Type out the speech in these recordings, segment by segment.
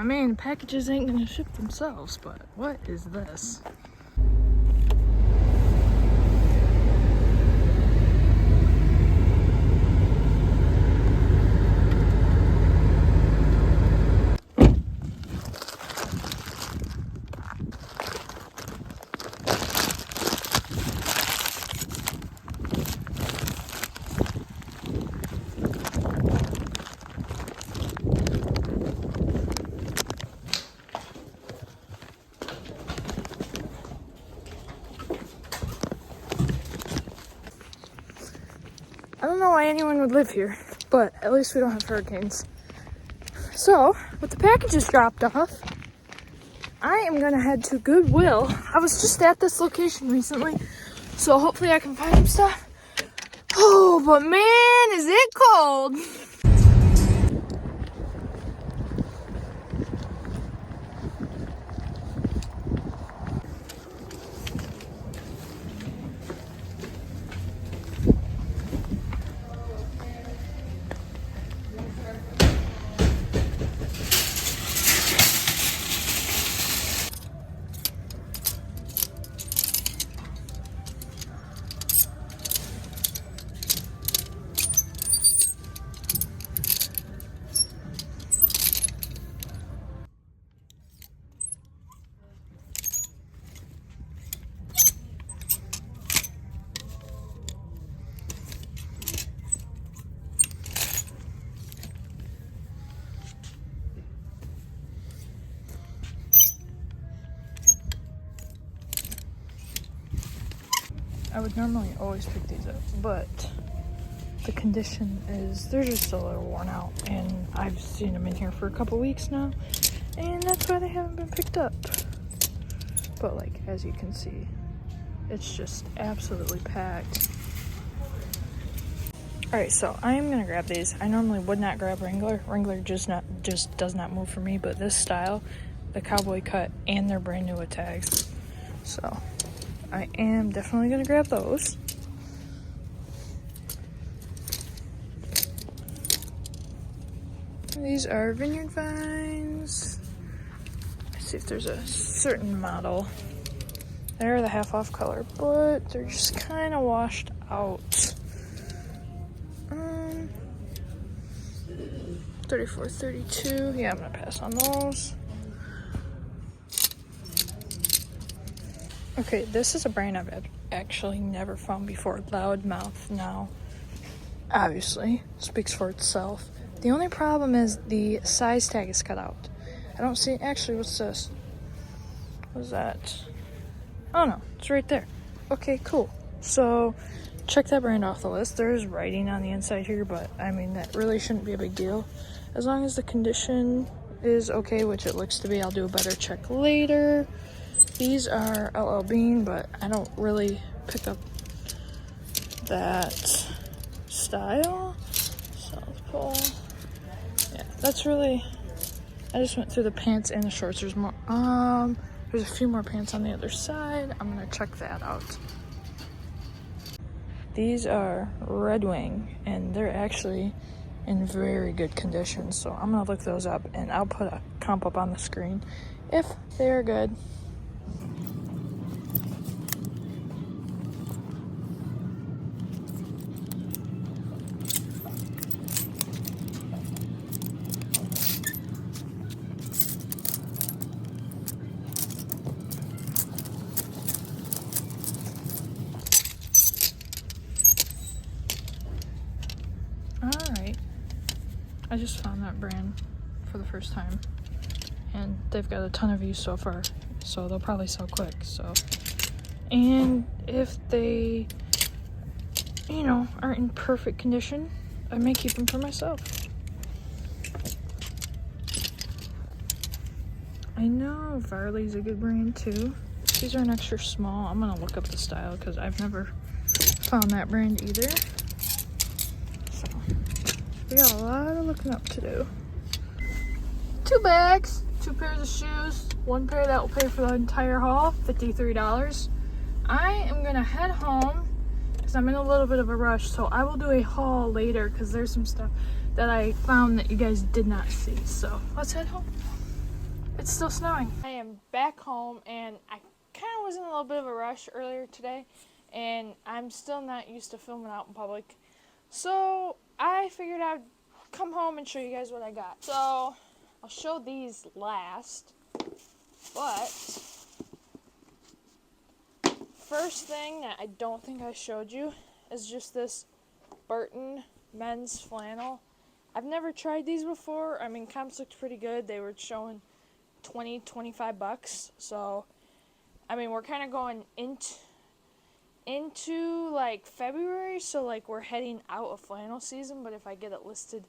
I mean, packages ain't gonna ship themselves, but what is this? I don't know why anyone would live here, but at least we don't have hurricanes. So, with the packages dropped off, I am gonna head to Goodwill. I was just at this location recently, so hopefully I can find some stuff. Oh, but man, is it cold! I would normally always pick these up, but the condition is they're just a little worn out, and I've seen them in here for a couple weeks now, and that's why they haven't been picked up. But like, as you can see, it's just absolutely packed. Alright, so I am gonna grab these. I normally would not grab Wrangler. Wrangler just does not move for me, but this style, the cowboy cut, and they're brand new with tags. So I am definitely gonna grab those. These are Vineyard Vines. Let's see if there's a certain model. They're the half off color, but they're just kind of washed out. 34, 32. Yeah, I'm gonna pass on those. Okay, this is a brand I've actually never found before. Loudmouth now, obviously, speaks for itself. The only problem is the size tag is cut out. I don't see, actually, what's this? What's that? Oh no, it's right there. Okay, cool. So, check that brand off the list. There's writing on the inside here, but I mean, that really shouldn't be a big deal. As long as the condition is okay, which it looks to be. I'll do a better check later. These are LL Bean, but I don't really pick up that style. South Pole. Yeah, that's really, I just went through the pants and the shorts. There's more, there's a few more pants on the other side. I'm gonna check that out. These are Red Wing, and they're actually in very good condition. So I'm gonna look those up, and I'll put a comp up on the screen if they're good. Alright, I just found that brand for the first time, and they've got a ton of views so far, so they'll probably sell quick. So, and if they, you know, aren't in perfect condition, I may keep them for myself. I know Varley's a good brand too. These are an extra small. I'm gonna look up the style because I've never found that brand either. So we got a lot of looking up to do. 2 bags, 2 pairs of shoes, 1 pair that will pay for the entire haul, $53. I am gonna head home because I'm in a little bit of a rush, so I will do a haul later because there's some stuff that I found that you guys did not see. So let's head home. It's still snowing. I am back home, and I kind of was in a little bit of a rush earlier today, and I'm still not used to filming out in public. So I figured I'd come home and show you guys what I got. So I'll show these last, but first thing that I don't think I showed you is just this Burton men's flannel. I've never tried these before. I mean, comps looked pretty good. They were showing $25. So, I mean, we're kind of going into like February, so like we're heading out of flannel season. But if I get it listed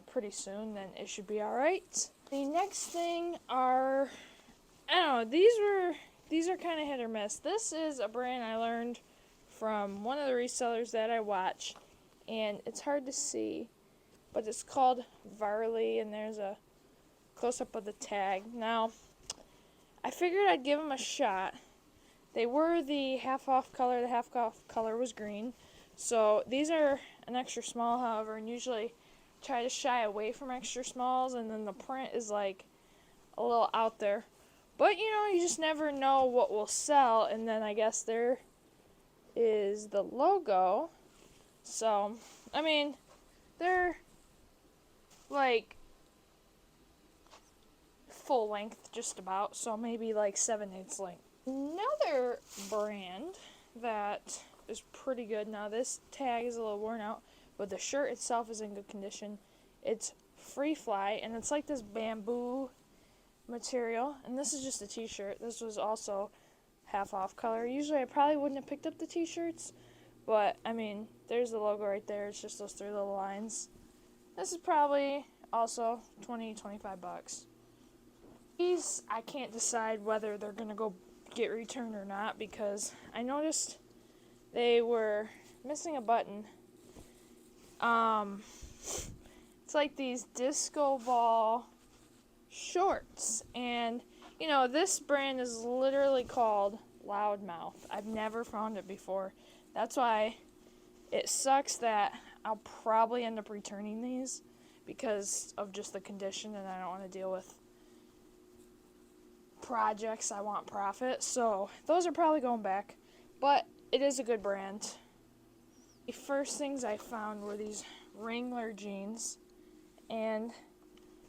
pretty soon, then it should be all right. The next thing are, I don't know, these are kind of hit or miss. This is a brand I learned from one of the resellers that I watch, and it's hard to see, but it's called Varley, and there's a close-up of the tag. Now, I figured I'd give them a shot. They were the half-off color. The half-off color was green. So these are an extra small, however, and usually try to shy away from extra smalls, and then the print is like a little out there. But, you know, you just never know what will sell, and then I guess there is the logo. So, I mean, they're like full length just about, so maybe like 7/8 length. Another brand that is pretty good. Now this tag is a little worn out, but the shirt itself is in good condition. It's Free Fly, and it's like this bamboo material, and this is just a t-shirt. This was also half off color. Usually I probably wouldn't have picked up the t-shirts, but I mean, there's the logo right there. It's just those three little lines. This is probably also $20-25. These, I can't decide whether they're gonna go get returned or not, because I noticed they were missing a button. It's like these disco ball shorts, and you know, this brand is literally called Loudmouth. I've never found it before. That's why it sucks that I'll probably end up returning these because of just the condition, and I don't want to deal with projects. I want profit, so those are probably going back, but it is a good brand. The first things I found were these Wrangler jeans, and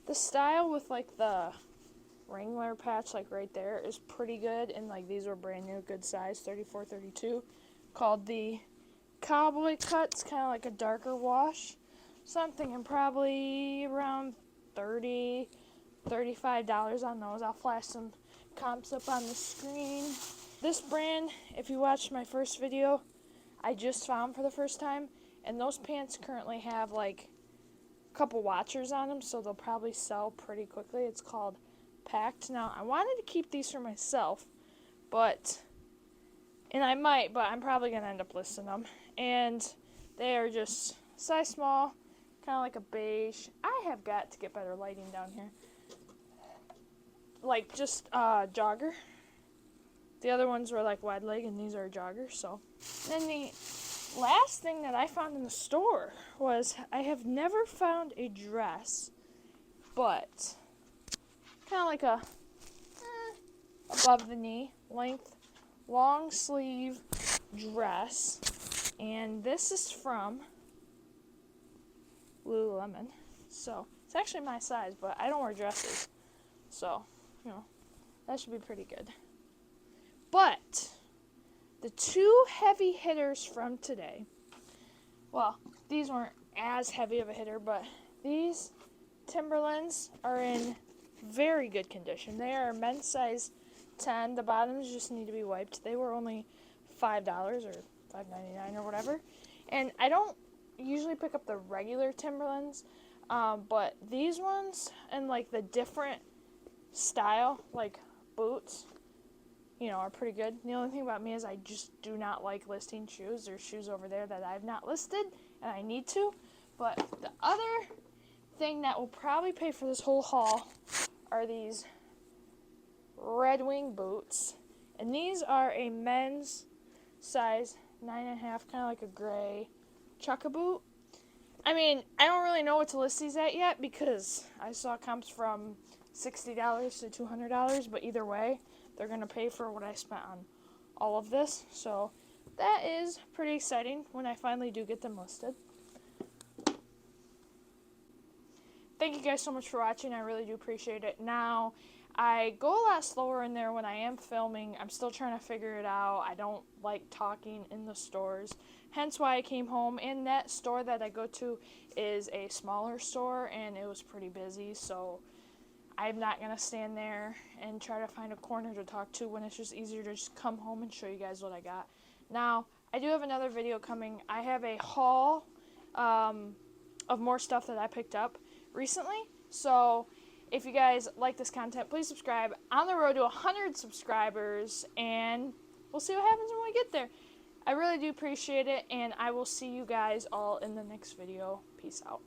the style with like the Wrangler patch like right there is pretty good, and like these were brand new, good size, 34-32, called the Cowboy Cuts, kind of like a darker wash. So I'm thinking probably around $30-$35 on those. I'll flash some comps up on the screen. This brand, if you watched my first video, I just found for the first time, and those pants currently have like a couple watchers on them, so they'll probably sell pretty quickly. It's called Packed. Now, I wanted to keep these for myself, and I might, but I'm probably going to end up listing them. And they are just size small, kind of like a beige. I have got to get better lighting down here. Like just jogger. The other ones were like wide leg, and these are joggers. So then the last thing that I found in the store was, I have never found a dress, but kind of like a above the knee length long sleeve dress, and this is from Lululemon. So it's actually my size, but I don't wear dresses, so you know, that should be pretty good. But the two heavy hitters from today, well, these weren't as heavy of a hitter, but these Timberlands are in very good condition. They are men's size 10. The bottoms just need to be wiped. They were only $5 or $5.99 or whatever. And I don't usually pick up the regular Timberlands, but these ones and like the different style, like boots, you know, are pretty good. The only thing about me is I just do not like listing shoes. There's shoes over there that I've not listed, and I need to. But the other thing that will probably pay for this whole haul are these Red Wing boots. And these are a men's size 9.5, kind of like a gray chukka boot. I mean, I don't really know what to list these at yet because I saw comps from $60 to $200, but either way, they're going to pay for what I spent on all of this. So that is pretty exciting when I finally do get them listed. Thank you guys so much for watching. I really do appreciate it. Now, I go a lot slower in there when I am filming. I'm still trying to figure it out. I don't like talking in the stores. Hence why I came home. And that store that I go to is a smaller store, and it was pretty busy. So I'm not going to stand there and try to find a corner to talk to when it's just easier to just come home and show you guys what I got. Now, I do have another video coming. I have a haul of more stuff that I picked up recently. So if you guys like this content, please subscribe. On the road to 100 subscribers, and we'll see what happens when we get there. I really do appreciate it, and I will see you guys all in the next video. Peace out.